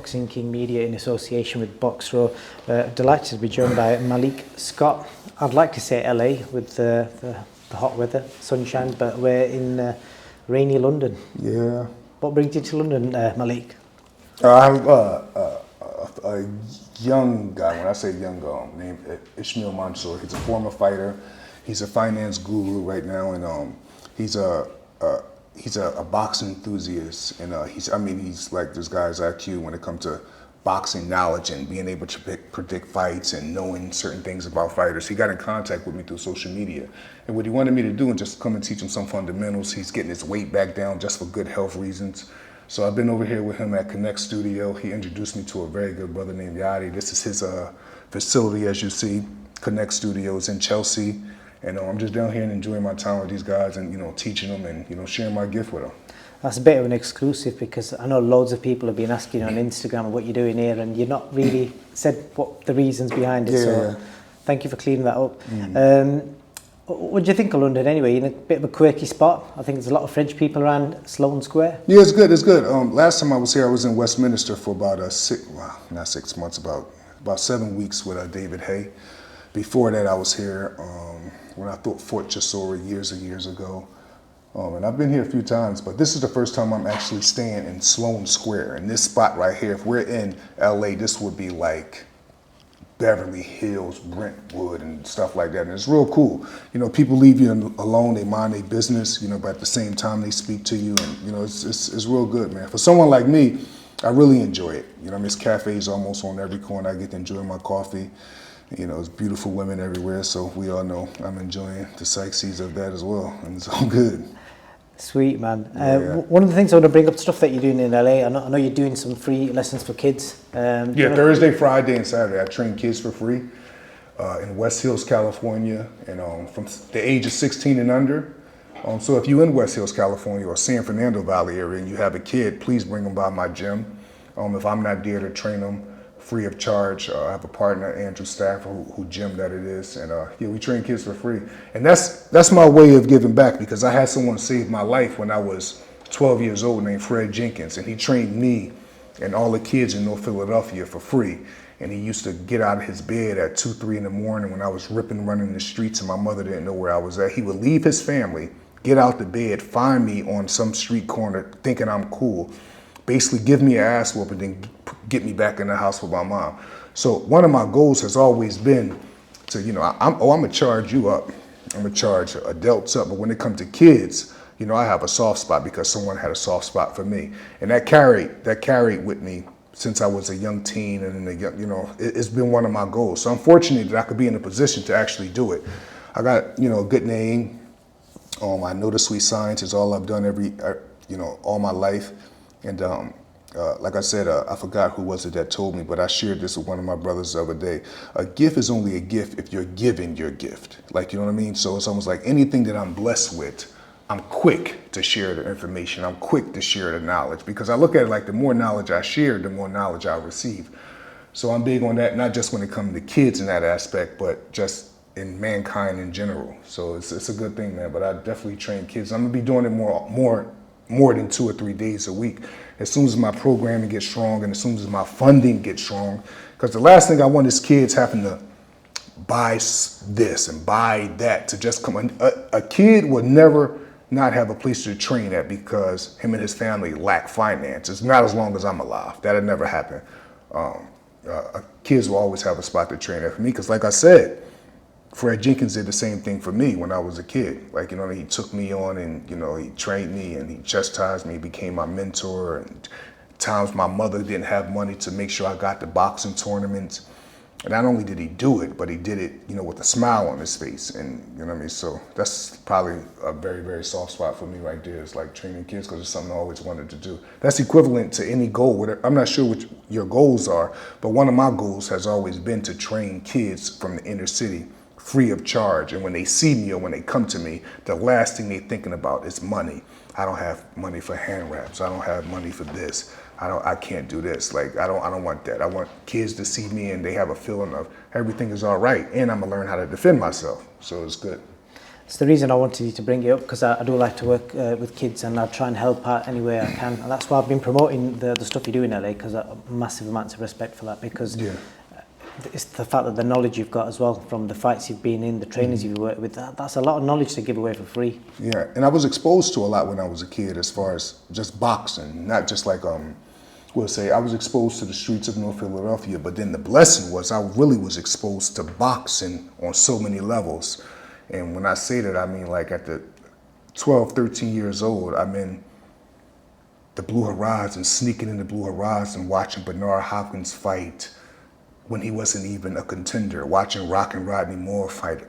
Boxing King Media in association with Boxro. Delighted to be joined by Malik Scott. I'd like to say LA with the hot weather, sunshine, but we're in rainy London. Yeah. What brings you to London, Malik? I'm a young guy, when I say young guy, named Ishmael Mansour. He's a former fighter. He's a finance guru right now, and he's a boxing enthusiast, and he's like this guy's IQ when it comes to boxing knowledge and being able to predict fights and knowing certain things about fighters. He got in contact with me through social media, and what he wanted me to do and just come and teach him some fundamentals. He's getting his weight back down just for good health reasons. So I've been over here with him at Connect Studio. He introduced me to a very good brother named Yadi. This is his facility, as you see, Connect Studios in Chelsea. And I'm just down here and enjoying my time with these guys and, teaching them and, sharing my gift with them. That's a bit of an exclusive because I know loads of people have been asking on Instagram what you're doing here and you're not really said what the reasons behind it. Yeah. So thank you for clearing that up. What do you think of London anyway? In a bit of a quirky spot. I think there's a lot of French people around Sloane Square. Yeah, it's good. It's good. Last time I was here, I was in Westminster for about not 6 months, about 7 weeks with David Hay. Before that, I was here when I thought Fort CHISORA years and years ago. And I've been here a few times, but this is the first time I'm actually staying in Sloane Square. In this spot right here, if we're in LA, this would be like Beverly Hills, Brentwood, and stuff like that. And it's real cool. People leave you alone, they mind their business, but at the same time they speak to you, and it's real good, man. For someone like me, I really enjoy it. There's cafes almost on every corner. I get to enjoy my coffee. There's beautiful women everywhere, so we all know I'm enjoying the sightsees of that as well, and it's all good. Sweet, man. Yeah. One of the things I want to bring up, stuff that you're doing in LA, I know you're doing some free lessons for kids. Thursday, Friday, and Saturday, I train kids for free in West Hills, California, and from the age of 16 and under. So if you're in West Hills, California, or San Fernando Valley area, and you have a kid, please bring them by my gym. If I'm not there to train them, free of charge. I have a partner, Andrew Stafford, who gym that it is, and we train kids for free. And that's my way of giving back, because I had someone save my life when I was 12 years old named Fred Jenkins, and he trained me and all the kids in North Philadelphia for free. And he used to get out of his bed at 2, 3 in the morning when I was running the streets and my mother didn't know where I was at. He would leave his family, get out the bed, find me on some street corner thinking I'm cool, basically give me an ass whoop and then get me back in the house with my mom. So one of my goals has always been to, I'm gonna charge you up. I'm gonna charge adults up. But when it comes to kids, I have a soft spot because someone had a soft spot for me. And that carried with me since I was a young teen, and it's been one of my goals. So I'm fortunate that I could be in a position to actually do it. I got, a good name. I know the sweet science is all I've done all my life. And like I said, I forgot who was it that told me, but I shared this with one of my brothers the other day. A gift is only a gift if you're given your gift. You know what I mean? So it's almost like anything that I'm blessed with, I'm quick to share the information. I'm quick to share the knowledge, because I look at it like the more knowledge I share, the more knowledge I receive. So I'm big on that, not just when it comes to kids in that aspect, but just in mankind in general. So it's a good thing, man. But I definitely train kids. I'm gonna be doing it more than 2 or 3 days a week. As soon as my programming gets strong and as soon as my funding gets strong, because the last thing I want is kids having to buy this and buy that to just come. A kid would never not have a place to train at because him and his family lack finances. Not as long as I'm alive. That'll never happen. Kids will always have a spot to train at for me, because like I said, Fred Jenkins did the same thing for me when I was a kid. He took me on and, he trained me and he chastised me, became my mentor. And times my mother didn't have money to make sure I got to boxing tournaments. And not only did he do it, but he did it, with a smile on his face. And, so that's probably a very, very soft spot for me right there. It's like training kids, because it's something I always wanted to do. That's equivalent to any goal. I'm not sure what your goals are, but one of my goals has always been to train kids from the inner city free of charge. And when they see me or when they come to me, the last thing they're thinking about is money. I don't have money for hand wraps. I don't have money for this. I can't do this. I don't want that. I want kids to see me and they have a feeling of everything is all right, and I'm gonna learn how to defend myself. So it's good. It's the reason I wanted you to bring it up, because I do like to work with kids, and I try and help out any way I can. And that's why I've been promoting the stuff you do in LA, because I have massive amounts of respect for that, because it's the fact that the knowledge you've got as well, from the fights you've been in, the trainers you've worked with, that's a lot of knowledge to give away for free. Yeah, and I was exposed to a lot when I was a kid as far as just boxing, not just like, we'll say I was exposed to the streets of North Philadelphia, but then the blessing was I really was exposed to boxing on so many levels. And when I say that, I mean like at the 12, 13 years old, I'm in the Blue Horizon, sneaking in the Blue Horizon, watching Bernard Hopkins fight when he wasn't even a contender, watching Rock and Rodney Moore fight,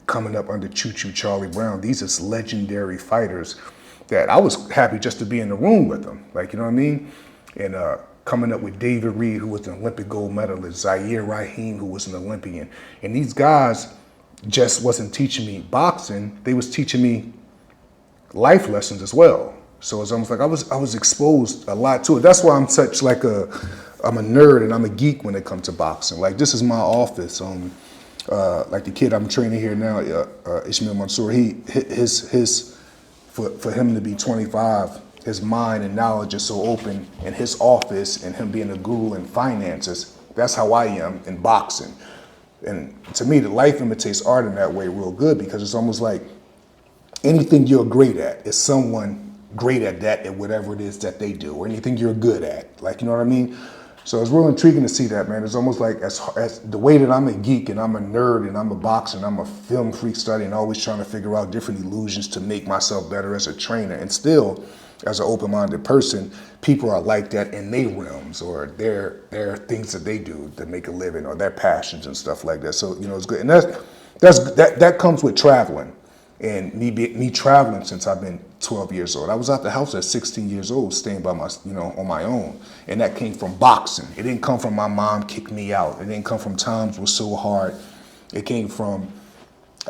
coming up under Choo Choo Charlie Brown. These are legendary fighters that I was happy just to be in the room with them, like, you know what I mean? And coming up with David Reed, who was an Olympic gold medalist, Zaire Rahim, who was an Olympian. And these guys just wasn't teaching me boxing, they was teaching me life lessons as well. So it's almost like I was exposed a lot to it. That's why I'm such like I'm a nerd and I'm a geek when it comes to boxing. Like, this is my office. Like the kid I'm training here now, Ishmael Mansour, for him to be 25, his mind and knowledge is so open in his office, and him being a guru in finances. That's how I am in boxing. And to me, the life imitates art in that way real good, because it's almost like anything you're great at is someone great at that, at whatever it is that they do, or anything you're good at. Like, you know what I mean? So it's real intriguing to see that, man. It's almost like as the way that I'm a geek and I'm a nerd and I'm a boxer and I'm a film freak studying, always trying to figure out different illusions to make myself better as a trainer. And still, as an open-minded person, people are like that in their realms, or their things that they do to make a living, or their passions and stuff like that. So, you know, it's good. And that comes with traveling. And me traveling since I've been 12 years old. I was out the house at 16 years old, staying by on my own. And that came from boxing. It didn't come from my mom kicked me out. It didn't come from times was so hard. It came from,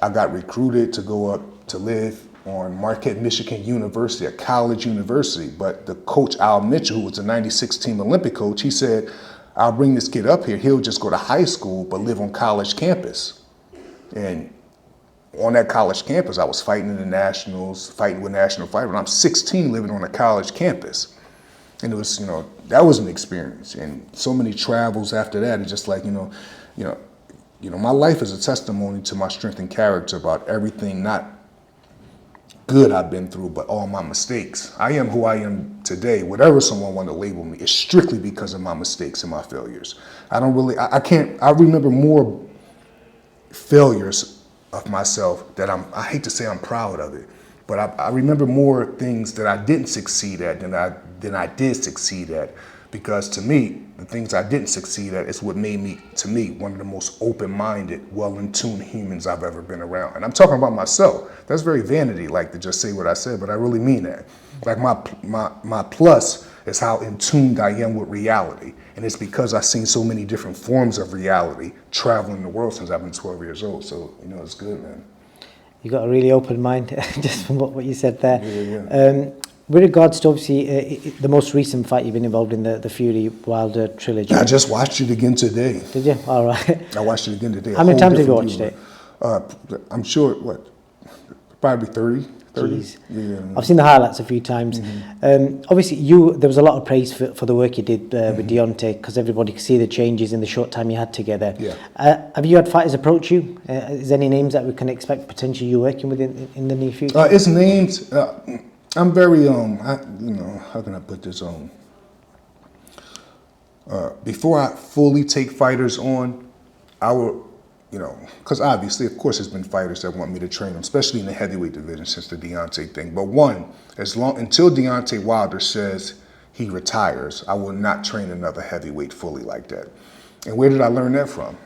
I got recruited to go up to live on Marquette, Michigan University, a college university. But the coach, Al Mitchell, who was the 96 team Olympic coach, he said, I'll bring this kid up here. He'll just go to high school, but live on college campus. And on that college campus, I was fighting in the nationals, fighting with national fighters. When I'm 16, living on a college campus. And it was, that was an experience. And so many travels after that. It's just like, my life is a testimony to my strength and character about everything, not good I've been through, but all my mistakes. I am who I am today. Whatever someone want to label me, is strictly because of my mistakes and my failures. I remember more failures of myself that I hate to say I'm proud of it, but I remember more things that I didn't succeed at than I did succeed at, because to me, the things I didn't succeed at is what made me, to me, one of the most open-minded, well-in-tune humans I've ever been around. And I'm talking about myself. That's very vanity, like to just say what I said, but I really mean that. Like my plus is how in tune I am with reality. And it's because I've seen so many different forms of reality traveling the world since I've been 12 years old. So, it's good, man. You got a really open mind, just from what you said there. Yeah. With regards to, obviously, the most recent fight you've been involved in, the Fury-Wilder trilogy. I just watched it again today. Did you? All right. I watched it again today. How many times have you watched it? I'm sure, probably 30. Jeez. Yeah. I've seen the highlights a few times. Obviously, there was a lot of praise for the work you did with Deontay, because everybody could see the changes in the short time you had together. Yeah. Have you had fighters approach you? Is there any names that we can expect potentially you working with in the near future? It's names. I'm very how can I put this on? Before I fully take fighters on, I will. Because obviously, of course, there's been fighters that want me to train them, especially in the heavyweight division since the Deontay thing. But until Deontay Wilder says he retires, I will not train another heavyweight fully like that. And where did I learn that from?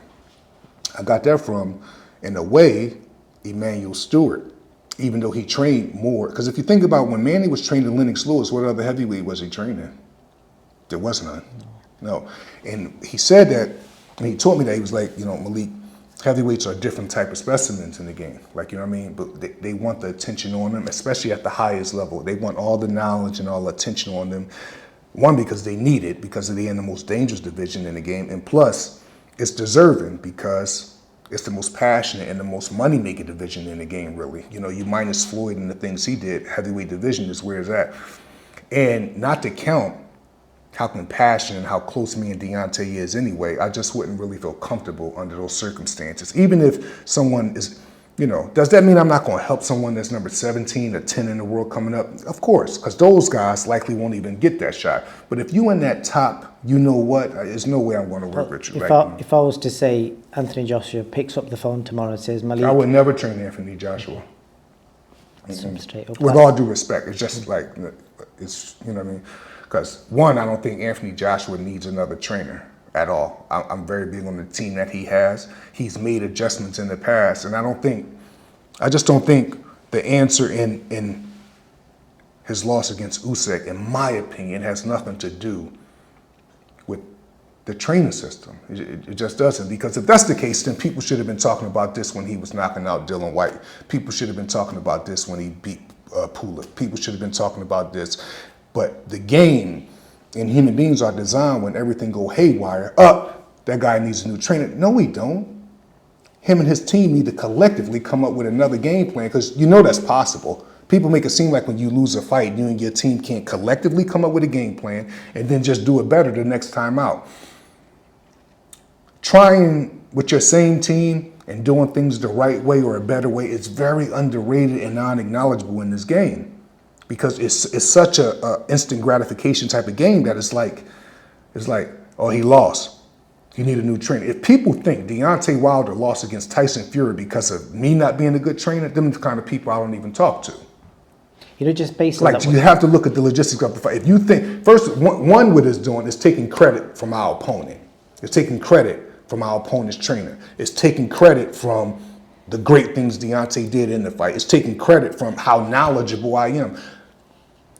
I got that from, in a way, Emmanuel Stewart, even though he trained more. Because if you think about when Manny was training Lennox Lewis, what other heavyweight was he training? There was none. No. And he said that, and he taught me that, he was like, Malik, heavyweights are different type of specimens in the game. Like, you know what I mean? But they want the attention on them, especially at the highest level. They want all the knowledge and all the attention on them. One, because they need it, because they're in the most dangerous division in the game. And plus, it's deserving, because It's the most passionate and the most money-making division in the game, really. You know, you minus Floyd and the things he did, heavyweight division is where it's at. And not to count how compassionate and how close me and Deontay is anyway, I just wouldn't really feel comfortable under those circumstances. Even if someone is, you know, does that mean I'm not going to help someone that's number 17 or 10 in the world coming up? Of course, because those guys likely won't even get that shot. But if you in that top, you know what, there's no way I'm going to work with you. If I was to say Anthony Joshua picks up the phone tomorrow and says, Malik... I would never train Anthony Joshua. Straight up. With all due respect, it's just like, it's, you know what I mean? Because one, I don't think Anthony Joshua needs another trainer at all. I'm very big on the team that he has. He's made adjustments in the past, and I just don't think the answer in his loss against Usyk, in my opinion, has nothing to do with the training system. It just doesn't, because if that's the case, then people should have been talking about this when he was knocking out Dylan White. People should have been talking about this when he beat Pula. People should have been talking about this. But the game and human beings are designed when everything go haywire. That guy needs a new trainer. No, we don't. Him and his team need to collectively come up with another game plan, because you know that's possible. People make it seem like when you lose a fight, you and your team can't collectively come up with a game plan and then just do it better the next time out. Trying with your same team and doing things the right way or a better way is very underrated and non-acknowledgeable in this game. Because it's such a instant gratification type of game that it's like, oh, he lost. You need a new trainer. If people think Deontay Wilder lost against Tyson Fury because of me not being a good trainer, them the kind of people I don't even talk to. You know, just based on like, that, you have to look at the logistics of the fight. If you think, first, one what it's doing is taking credit from our opponent. It's taking credit from our opponent's trainer. It's taking credit from the great things Deontay did in the fight. It's taking credit from how knowledgeable I am.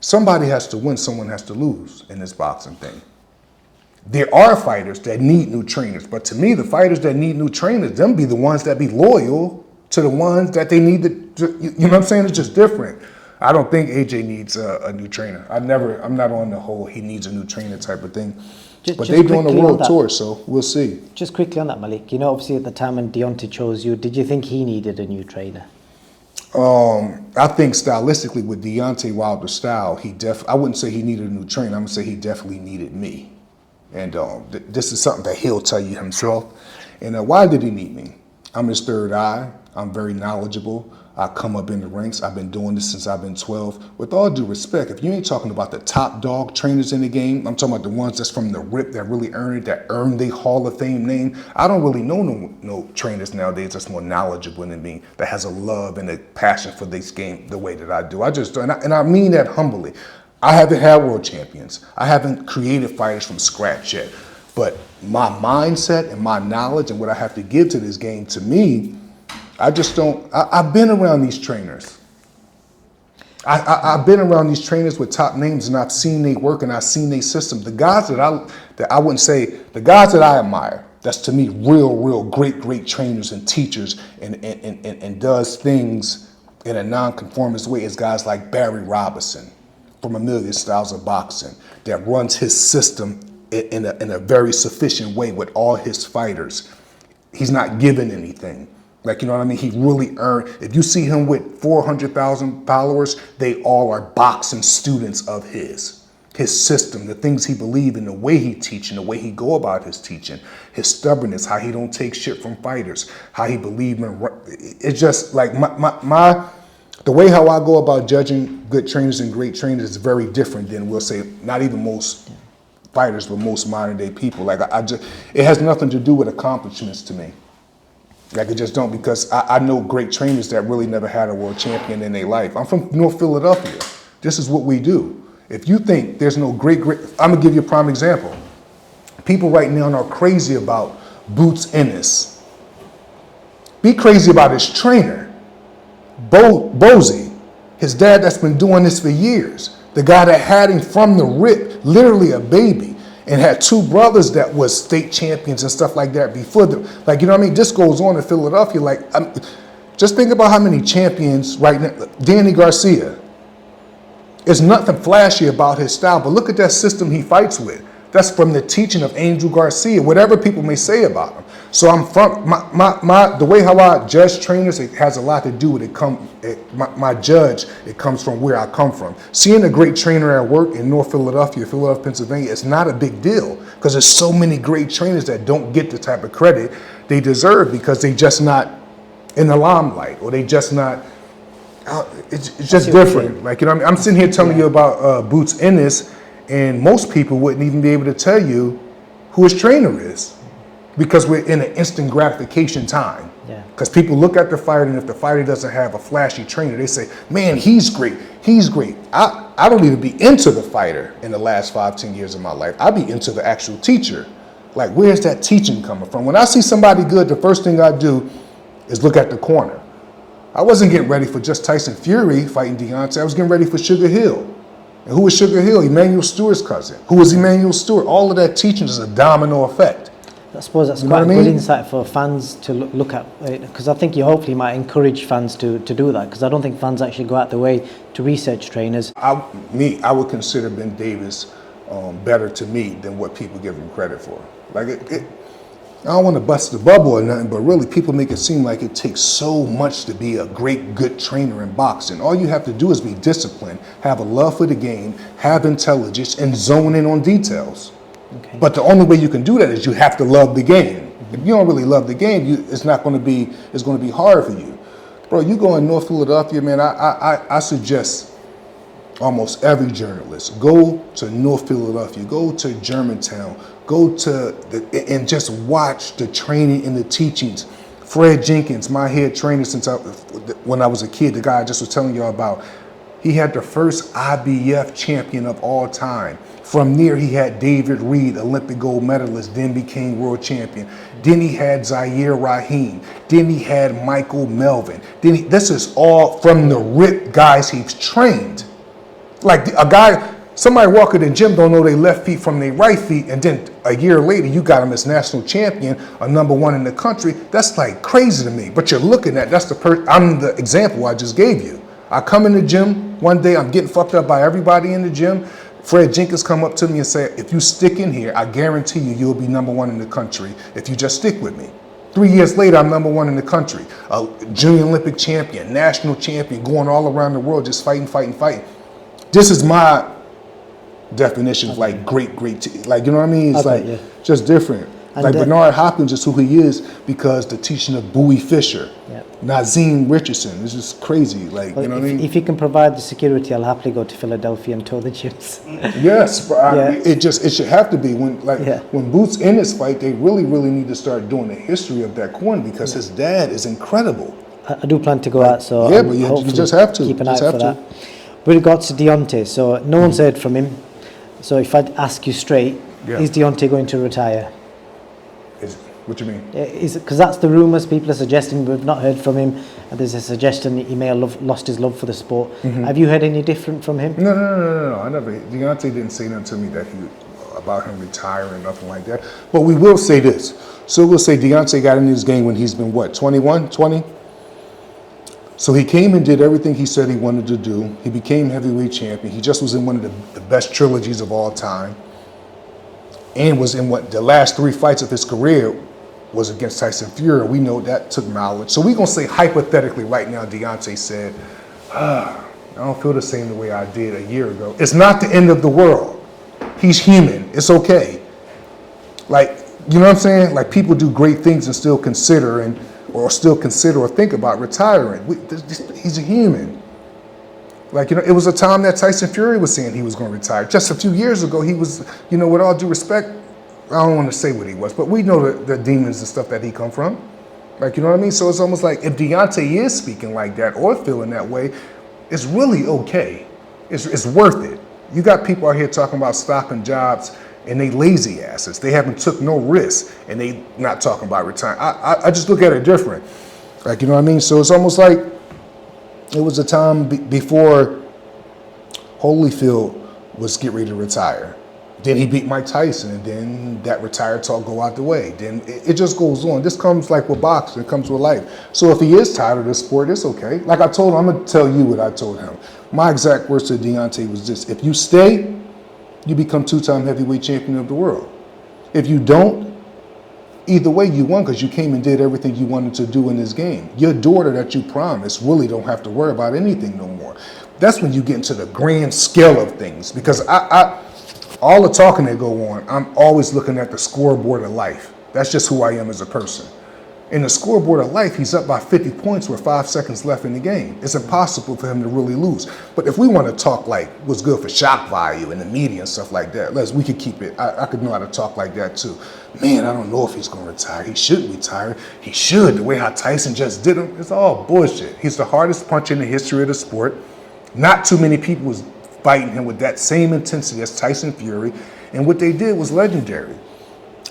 Somebody has to win, someone has to lose in this boxing thing. There are fighters that need new trainers, but to me, the fighters that need new trainers, them be the ones that be loyal to the ones that they need to, you know what I'm saying? It's just different. I don't think AJ needs a new trainer. I'm not on the whole he needs a new trainer type of thing. But they're doing a world tour, so we'll see. Just quickly on that, Malik, you know, obviously at the time when Deontay chose you, did you think he needed a new trainer? I think stylistically with Deontay Wilder's style, I wouldn't say he needed a new trainer. I'm gonna say he definitely needed me. And this is something that he'll tell you himself. And why did he need me? I'm his third eye. I'm very knowledgeable. I come up in the ranks. I've been doing this since I've been 12. With all due respect, if you ain't talking about the top dog trainers in the game, I'm talking about the ones that's from the rip that really earn it, that earn the Hall of Fame name. I don't really know no trainers nowadays that's more knowledgeable than me, that has a love and a passion for this game the way that I do. I just do, and I mean that humbly. I haven't had world champions. I haven't created fighters from scratch yet. But my mindset and my knowledge and what I have to give to this game, to me, I just don't, I've been around these trainers. I've been around these trainers with top names, and I've seen they work and I've seen they system. The guys that I wouldn't say, the guys that I admire, that's to me real great trainers and teachers and does things in a non-conformist way, is guys like Barry Robinson from A Million Styles of Boxing, that runs his system in a very sufficient way with all his fighters. He's not given anything. Like, you know what I mean? He really earned, if you see him with 400,000 followers, they all are boxing students of his system, the things he believes in, the way he teach and the way he go about his teaching, his stubbornness, how he don't take shit from fighters, how he believe in, it's just like the way how I go about judging good trainers and great trainers is very different than, we'll say, not even most fighters, but most modern day people. Like, it has nothing to do with accomplishments to me. Like, it just don't, because I know great trainers that really never had a world champion in their life. I'm from North Philadelphia. This is what we do. If you think there's no great, I'm gonna give you a prime example. People right now are crazy about Boots Ennis. Be crazy about his trainer, Bozy, his dad that's been doing this for years. The guy that had him from the rip, literally a baby, and had two brothers that was state champions and stuff like that before them. Like, you know what I mean? This goes on in Philadelphia. Like, just think about how many champions right now. Danny Garcia. There's nothing flashy about his style, but look at that system he fights with. That's from the teaching of Angel Garcia, whatever people may say about him. So I'm from the way how I judge trainers, it has a lot to do with my judge. It comes from where I come from. Seeing a great trainer at work in North Philadelphia, Pennsylvania, it's not a big deal because there's so many great trainers that don't get the type of credit they deserve because they just not in the limelight or they just not. It's just different. Like, you know what I mean? I'm sitting here telling you about Boots Ennis, and most people wouldn't even be able to tell you who his trainer is. Because we're in an instant gratification time. Because people look at the fighter, and if the fighter doesn't have a flashy trainer, they say, man, he's great. He's great. I don't even be into the fighter in the last 5-10 years of my life. I be into the actual teacher. Like, where's that teaching coming from? When I see somebody good, the first thing I do is look at the corner. I wasn't getting ready for just Tyson Fury fighting Deontay. I was getting ready for Sugar Hill. And who was Sugar Hill? Emmanuel Stewart's cousin. Who was Emmanuel Stewart? All of that teaching is a domino effect. I suppose that's quite a good insight for fans to look at, because I think you hopefully might encourage fans to do that, because I don't think fans actually go out the way to research trainers. I would consider Ben Davis better to me than what people give him credit for. Like, I don't want to bust the bubble or nothing, but really people make it seem like it takes so much to be a great, good trainer in boxing. All you have to do is be disciplined, have a love for the game, have intelligence, and zone in on details. Okay. But the only way you can do that is you have to love the game. If you don't really love the game, it's going to be hard for you. Bro, you go in North Philadelphia, man, I suggest almost every journalist, go to North Philadelphia, go to Germantown, and just watch the training and the teachings. Fred Jenkins, my head trainer when I was a kid, the guy I just was telling y'all about, he had the first IBF champion of all time. From there, he had David Reed, Olympic gold medalist, then became world champion. Then he had Zaire Rahim. Then he had Michael Melvin. This is all from the ripped guys he's trained. Like somebody walk in the gym don't know their left feet from their right feet, and then a year later you got him as national champion, a #1 in the country. That's like crazy to me. But you're looking at, I'm the example I just gave you. I come in the gym one day, I'm getting fucked up by everybody in the gym. Fred Jenkins come up to me and say, if you stick in here, I guarantee you'll be #1 in the country if you just stick with me. 3 years later, I'm #1 in the country. A junior Olympic champion, national champion, going all around the world, just fighting. This is my definition of like great, like, you know what I mean? It's just different. And like Bernard Hopkins is who he is because the teaching of Bowie Fischer, Nazim Richardson. This is crazy. Like, well, you know what I mean? If you can provide the security, I'll happily go to Philadelphia and tour the gyms. Yes, but it should have to be when Boots in this fight, they really need to start doing the history of that corner because his dad is incredible. I do plan to go out, so but you just have to keep an eye for that. With regards to Deontay, so no one's heard from him. So if I'd ask you straight, is Deontay going to retire? What do you mean? Because that's the rumours. People are suggesting. We've not heard from him. There's a suggestion he may have lost his love for the sport. Have you heard any different from him? No. I never. Deontay didn't say nothing to me about him retiring, nothing like that. But we will say this. So we'll say Deontay got in this game when he's been what, 21, 20? So he came and did everything he said he wanted to do. He became heavyweight champion. He just was in one of the best trilogies of all time. And was in the last 3 fights of his career was against Tyson Fury. We know that took knowledge. So we're going to say hypothetically right now, Deontay said, I don't feel the same the way I did a year ago. It's not the end of the world. He's human. It's okay. Like, you know what I'm saying? Like, people do great things and still consider or think about retiring. He's a human. Like, you know, it was a time that Tyson Fury was saying he was going to retire. Just a few years ago, he was, you know, with all due respect, I don't want to say what he was, but we know the demons and stuff that he come from. Like, you know what I mean? So it's almost like if Deontay is speaking like that or feeling that way, it's really okay. It's worth it. You got people out here talking about stopping jobs and they lazy asses. They haven't took no risks and they not talking about retiring. I just look at it different. Like, you know what I mean? So it's almost like it was a time before Holyfield was getting ready to retire. Then he beat Mike Tyson, and then that retired talk go out the way. Then it just goes on. This comes like with boxing, it comes with life. So if he is tired of the sport, it's okay. Like I told him, I'm going to tell you what I told him. My exact words to Deontay was this: if you stay, you become 2-time heavyweight champion of the world. If you don't, either way you won because you came and did everything you wanted to do in this game. Your daughter that you promised really don't have to worry about anything no more. That's when you get into the grand scale of things, because I all the talking that go on, I'm always looking at the scoreboard of life. That's just who I am as a person. In the scoreboard of life, he's up by 50 points with 5 seconds left in the game. It's impossible for him to really lose. But if we want to talk like what's good for shock value and the media and stuff like that, we could keep it. I could know how to talk like that too. Man, I don't know if he's going to retire. He shouldn't retire. He should. The way how Tyson just did him, it's all bullshit. He's the hardest puncher in the history of the sport. Not too many people was fighting him with that same intensity as Tyson Fury. And what they did was legendary.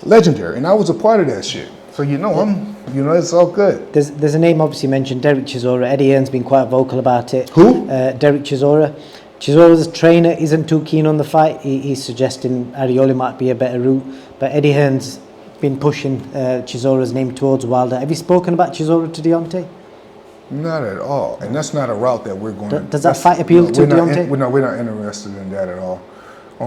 Legendary. And I was a part of that shit. So it's all good. There's a name obviously mentioned, Derek Chisora. Eddie Hearn's been quite vocal about it. Who? Derek Chisora. Chisora's trainer isn't too keen on the fight. He's suggesting Arioli might be a better route. But Eddie Hearn's been pushing Chisora's name towards Wilder. Have you spoken about Chisora to Deontay? Not at all. And that's not a route that we're going to... Does that fight appeal to Deontay? We're not interested in that at all.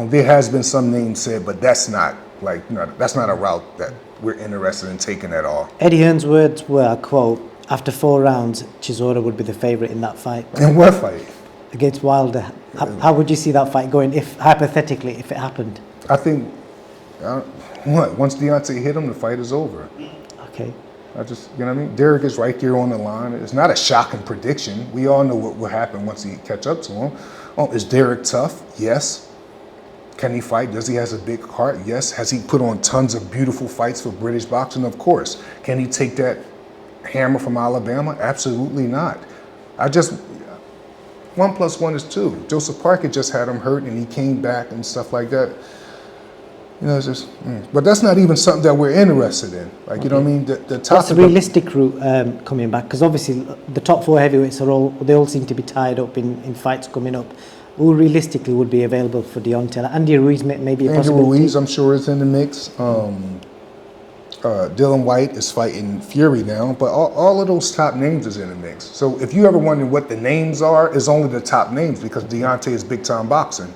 There has been some names said, but that's not that's not a route that we're interested in taking at all. Eddie Hearn's words were, I quote, after 4 rounds, Chisora would be the favourite in that fight. In what fight? Against Wilder. How would you see that fight going, if hypothetically, if it happened? I think, once Deontay hit him, the fight is over. Okay. You know what I mean? Derek is right there on the line. It's not a shocking prediction. We all know what will happen once he catch up to him. Is Derek tough? Yes. Can he fight? Does he has a big heart? Yes. Has he put on tons of beautiful fights for British boxing? Of course. Can he take that hammer from Alabama? Absolutely not. 1 + 1 is 2. Joseph Parker just had him hurt and he came back and stuff like that. It's just, but that's not even something that we're interested in. You know what I mean? The top. What's the realistic route coming back? Because obviously the top 4 heavyweights they all seem to be tied up in fights coming up. Who realistically would be available for Deontay? Andy Ruiz maybe a possibility. Andy Ruiz, I'm sure, is in the mix. Dylan White is fighting Fury now, but all of those top names is in the mix. So if you ever wonder what the names are, it's only the top names because Deontay is big time boxing.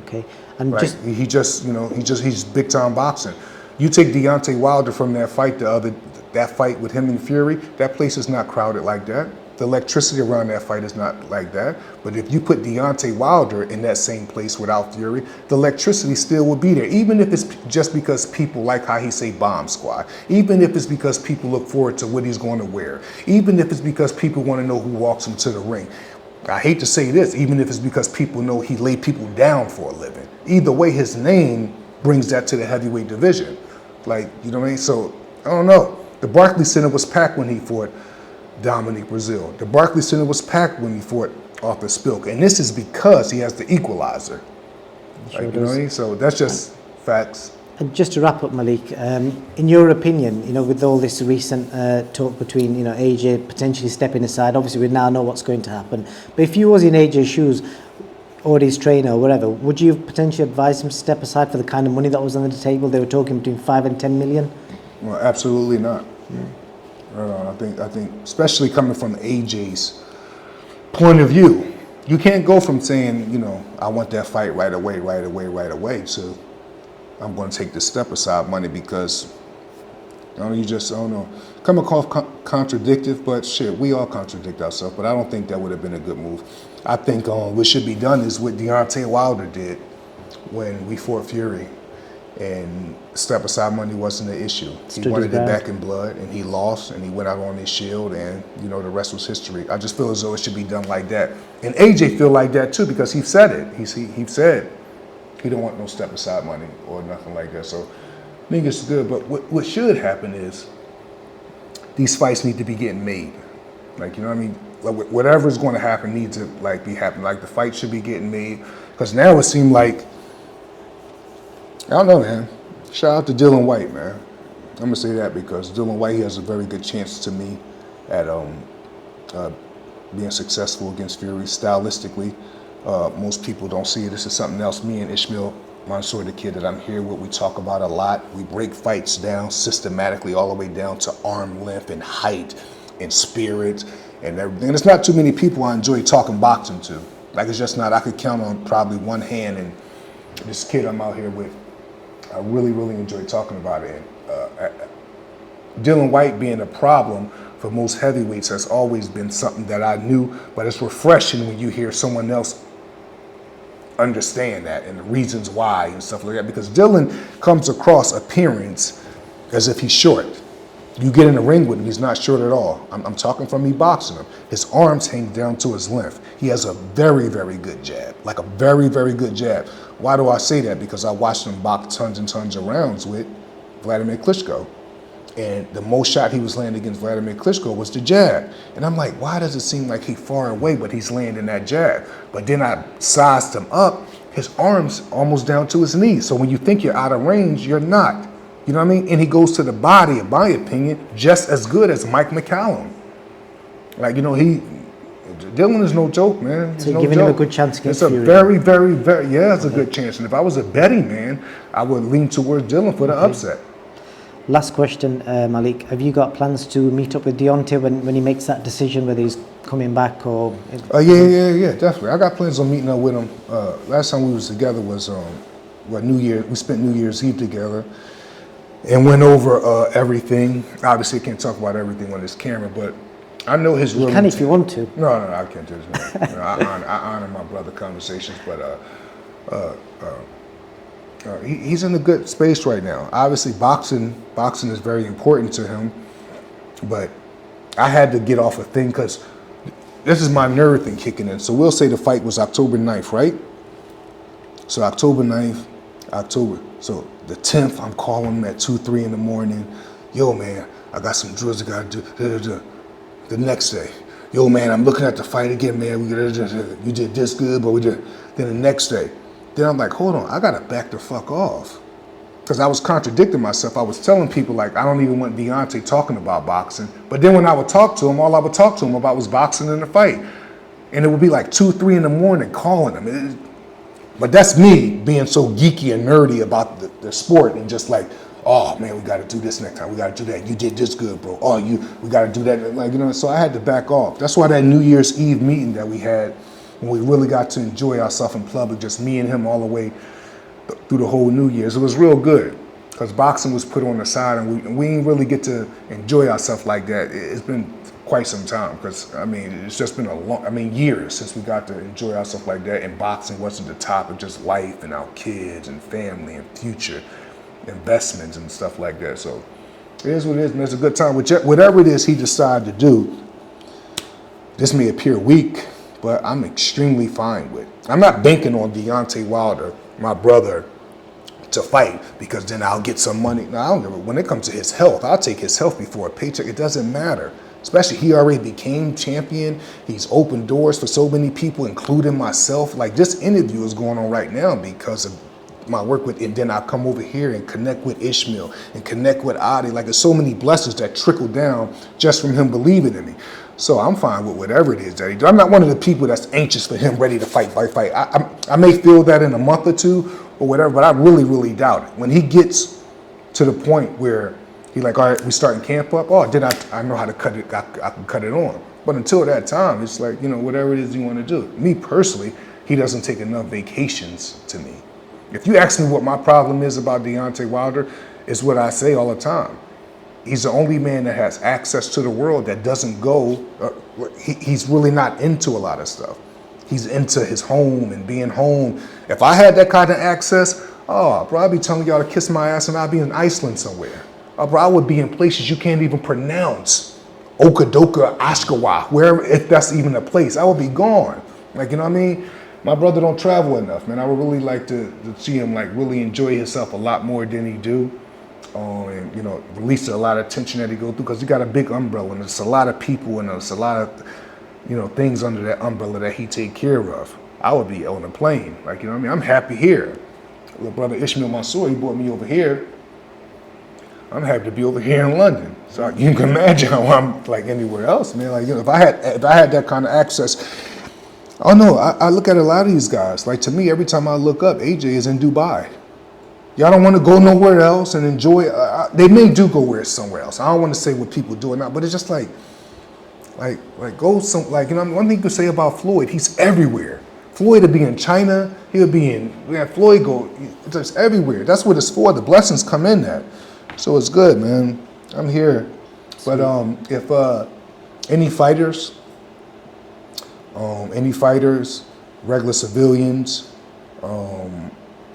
Okay, and right. He's big time boxing. You take Deontay Wilder from that fight, that fight with him and Fury, that place is not crowded like that. The electricity around that fight is not like that. But if you put Deontay Wilder in that same place without Fury, the electricity still will be there. Even if it's just because people like how he say bomb squad. Even if it's because people look forward to what he's going to wear. Even if it's because people want to know who walks into the ring. I hate to say this, even if it's because people know he laid people down for a living. Either way, his name brings that to the heavyweight division. You know what I mean? So, I don't know. The Barclays Center was packed when he fought Dominic Brazil. The Barclays Center was packed when he fought Arthur Spilk. And this is because he has the equalizer. Sure you know what I mean? So that's just facts. And just to wrap up, Malik, in your opinion, with all this recent talk between, AJ potentially stepping aside, obviously we now know what's going to happen. But if you was in AJ's shoes, or his trainer or whatever, would you potentially advise him to step aside for the kind of money that was on the table? They were talking between 5 and 10 million. Well, absolutely not. I think, especially coming from AJ's point of view, you can't go from saying, I want that fight right away, to I'm going to take the step aside money because, you just, I don't know, come across contradictive, but shit, we all contradict ourselves, but I don't think that would have been a good move. I think what should be done is what Deontay Wilder did when we fought Fury. And step aside money wasn't an issue. He wanted it back in blood, and he lost, and he went out on his shield, and the rest was history. I just feel as though it should be done like that. And AJ feel like that too because he said it. He said he don't want no step aside money or nothing like that. So I think it's good. But what should happen is these fights need to be getting made. You know what I mean? Whatever's going to happen needs to be happening. The fight should be getting made because now it seemed like. I don't know, man. Shout out to Dylan White, man. I'm going to say that because Dylan White has a very good chance to me at being successful against Fury stylistically. Most people don't see it. This is something else. Me and Ishmael Mansour, the kid that I'm here with, we talk about a lot. We break fights down systematically all the way down to arm length and height and spirit and everything. And it's not too many people I enjoy talking boxing to. It's just not. I could count on probably one hand and this kid I'm out here with. I really, really enjoy talking about it. Dylan White being a problem for most heavyweights has always been something that I knew, but it's refreshing when you hear someone else understand that and the reasons why and stuff like that, because Dylan comes across appearance as if he's short. You get in the ring with him, he's not short at all. I'm talking from me boxing him. His arms hang down to his length. He has a very, very good jab, like a very, very good jab. Why do I say that? Because I watched him box tons and tons of rounds with Vladimir Klitschko. And the most shot he was landing against Vladimir Klitschko was the jab. And I'm like, why does it seem like he's far away, but he's landing that jab? But then I sized him up, his arms almost down to his knees. So when you think you're out of range, you're not. You know what I mean? And he goes to the body, in my opinion, just as good as Mike McCallum. Like, you know, Dylan is no joke, man. So you're giving him a good chance against It's Fury. a very, very, very, yeah, it's a good chance. And if I was a betting man, I would lean towards Dylan for the upset. Last question, Malik. Have you got plans to meet up with Deontay when he makes that decision, whether he's coming back or? Yeah, definitely. I got plans on meeting up with him. Last time we was together was New Year. We spent New Year's Eve together and went over everything. Obviously, I can't talk about everything on this camera, but I know his real. You can if you want to. No, I can't do this. No. I honor my brother conversations, but he's in a good space right now. Obviously, boxing is very important to him, but I had to get off a thing because this is my nerve thing kicking in. So we'll say the fight was October 9th, right? So October 9th, so the 10th, I'm calling him at 2, 3 in the morning. Yo, man, I got some drills I got to do. The next day, yo, man, I'm looking at the fight again, man. You did this good, but we did. Then the next day, then I'm like, hold on, I gotta back the fuck off. Because I was contradicting myself. I was telling people, like, I don't even want Deontay talking about boxing. But then when I would talk to him, all I would talk to him about was boxing and the fight. And it would be like 2, 3 in the morning calling him. But that's me being so geeky and nerdy about the sport and just like, oh man, we gotta do this next time. We gotta do that. You did this good, bro. Oh, we gotta do that. Like, you know, so I had to back off. That's why that New Year's Eve meeting that we had, when we really got to enjoy ourselves in public, just me and him all the way through the whole New Year's. It was real good because boxing was put on the side and we didn't really get to enjoy ourselves like that. It's been quite some time because, I mean, it's just been years since we got to enjoy ourselves like that, and boxing wasn't the topic, just life and our kids and family and future investments and stuff like that. So it is what it is, and it's a good time. Whatever it is he decided to do, this may appear weak, but I'm extremely fine with. I'm not banking on Deontay Wilder, my brother, to fight because then I'll get some money. No, I don't give a. When it comes to his health, I'll take his health before a paycheck. It doesn't matter. Especially he already became champion. He's opened doors for so many people, including myself. Like, this interview is going on right now because of my work with, and then I come over here and connect with Ishmael and connect with Adi. Like, there's so many blessings that trickle down just from him believing in me. So I'm fine with whatever it is that he does. I'm not one of the people that's anxious for him, ready to fight. I may feel that in a month or two or whatever, but I really, really doubt it. When he gets to the point where he's like, all right, we starting camp up, oh, then I know how to cut it, I can cut it on. But until that time, it's like, you know, whatever it is you want to do. Me personally, he doesn't take enough vacations to me. If you ask me what my problem is about Deontay Wilder, it's what I say all the time. He's the only man that has access to the world that doesn't go, he's really not into a lot of stuff. He's into his home and being home. If I had that kind of access, oh, bro, I'd be telling y'all to kiss my ass and I'd be in Iceland somewhere. Oh, bro, I would be in places you can't even pronounce. Okadoka, Ashkawa, wherever, if that's even a place, I would be gone. Like, you know what I mean? My brother don't travel enough, man. I would really like to see him like really enjoy himself a lot more than he do. And, you know, release a lot of tension that he go through because he got a big umbrella and there's a lot of people and there's a lot of, you know, things under that umbrella that he take care of. I would be on a plane. Like, you know what I mean? I'm happy here. Little brother Ishmael Mansour, he brought me over here. I'm happy to be over here in London. So you can imagine how I'm like anywhere else, man. Like, you know, if I had that kind of access, oh no, I look at a lot of these guys. Like, to me, every time I look up, AJ is in Dubai. Y'all don't want to go nowhere else and enjoy. They may do go somewhere else. I don't want to say what people do or not, but it's just like go some, like, you know, one thing you could say about Floyd, he's everywhere. Floyd would be in China. He would be in, Floyd go just everywhere. That's what it's for. The blessings come in that. So it's good, man. I'm here. But if any fighters, regular civilians,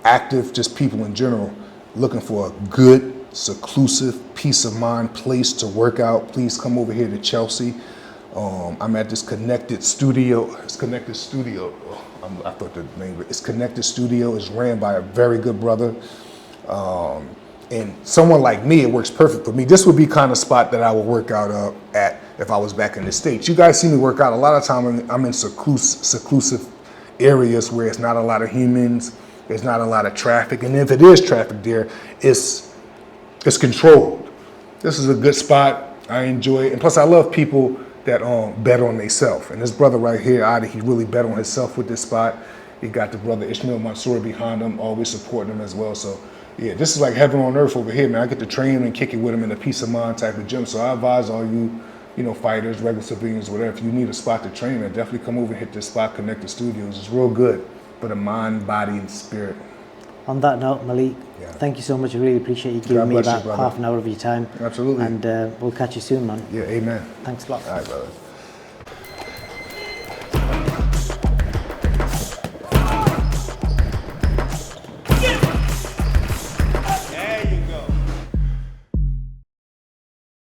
active, just people in general, looking for a good, seclusive, peace of mind place to work out, please come over here to Chelsea. I'm at this Connected Studio. It's Connected Studio. I thought the name. It's Connected Studio. It's ran by a very good brother. And someone like me, it works perfect for me. This would be kind of spot that I would work out at if I was back in the States. You guys see me work out a lot of time. I'm in seclusive areas where it's not a lot of humans. There's not a lot of traffic. And if it is traffic there, it's controlled. This is a good spot. I enjoy it. And plus I love people that bet on themselves. And this brother right here, Adi, he really bet on himself with this spot. He got the brother Ishmael Mansour behind him, always supporting him as well. So yeah, this is like heaven on earth over here, man. I get to train and kick it with him in a peace of mind type of gym. So I advise all you, fighters, regular civilians, whatever, if you need a spot to train, man, definitely come over and hit this spot, Connected Studios. It's real good for the mind, body, and spirit. On that note, Malik, Yeah. thank you so much. I really appreciate you giving God me bless you, about brother. half an hour of your time. Absolutely. And we'll catch you soon, man. Yeah, amen. Thanks a lot. All right, brother.